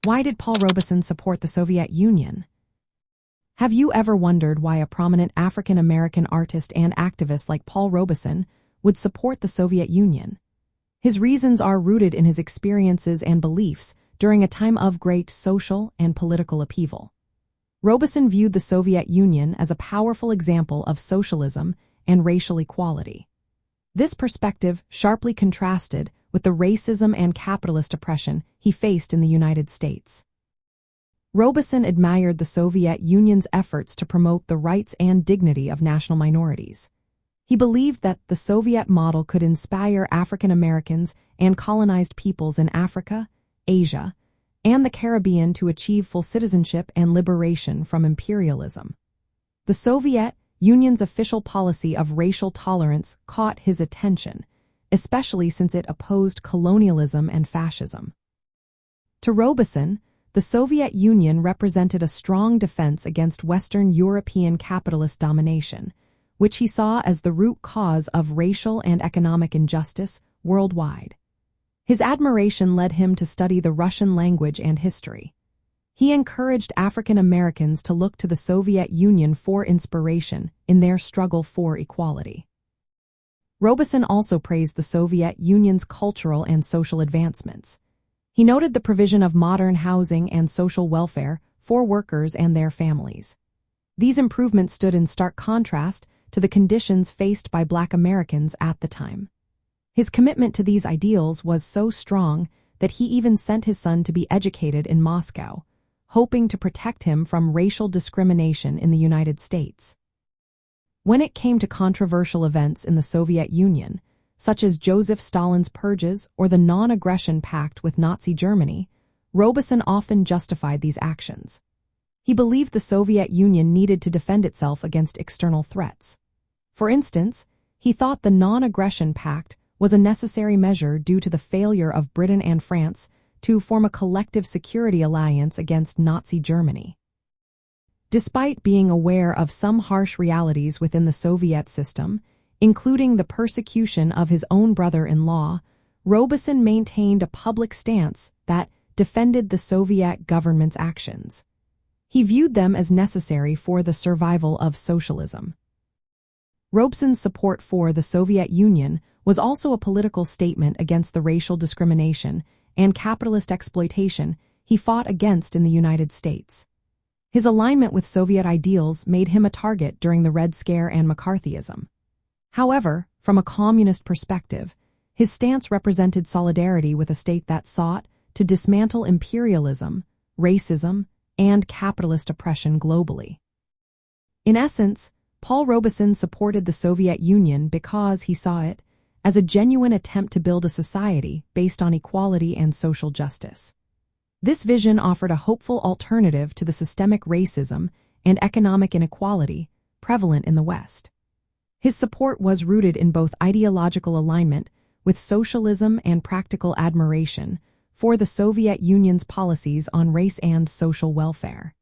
Why did Paul Robeson support the Soviet Union? Have you ever wondered why a prominent African-American artist and activist like Paul Robeson would support the Soviet Union? His reasons are rooted in his experiences and beliefs during a time of great social and political upheaval. Robeson viewed the Soviet Union as a powerful example of socialism and racial equality. This perspective sharply contrasted with the racism and capitalist oppression he faced in the United States. Robeson admired the Soviet Union's efforts to promote the rights and dignity of national minorities. He believed that the Soviet model could inspire African Americans and colonized peoples in Africa, Asia, and the Caribbean to achieve full citizenship and liberation from imperialism. The Soviet Union's official policy of racial tolerance caught his attention, especially since it opposed colonialism and fascism. To Robeson, the Soviet Union represented a strong defense against Western European capitalist domination, which he saw as the root cause of racial and economic injustice worldwide. His admiration led him to study the Russian language and history. He encouraged African Americans to look to the Soviet Union for inspiration in their struggle for equality. Robeson also praised the Soviet Union's cultural and social advancements. He noted the provision of modern housing and social welfare for workers and their families. These improvements stood in stark contrast to the conditions faced by Black Americans at the time. His commitment to these ideals was so strong that he even sent his son to be educated in Moscow, hoping to protect him from racial discrimination in the United States. When it came to controversial events in the Soviet Union, such as Joseph Stalin's purges or the non-aggression pact with Nazi Germany, Robeson often justified these actions. He believed the Soviet Union needed to defend itself against external threats. For instance, he thought the non-aggression pact was a necessary measure due to the failure of Britain and France to form a collective security alliance against Nazi Germany. Despite being aware of some harsh realities within the Soviet system, including the persecution of his own brother-in-law, Robeson maintained a public stance that defended the Soviet government's actions. He viewed them as necessary for the survival of socialism. Robeson's support for the Soviet Union was also a political statement against the racial discrimination and capitalist exploitation he fought against in the United States. His alignment with Soviet ideals made him a target during the Red Scare and McCarthyism. However, from a communist perspective, his stance represented solidarity with a state that sought to dismantle imperialism, racism, and capitalist oppression globally. In essence, Paul Robeson supported the Soviet Union because he saw it as a genuine attempt to build a society based on equality and social justice. This vision offered a hopeful alternative to the systemic racism and economic inequality prevalent in the West. His support was rooted in both ideological alignment with socialism and practical admiration for the Soviet Union's policies on race and social welfare.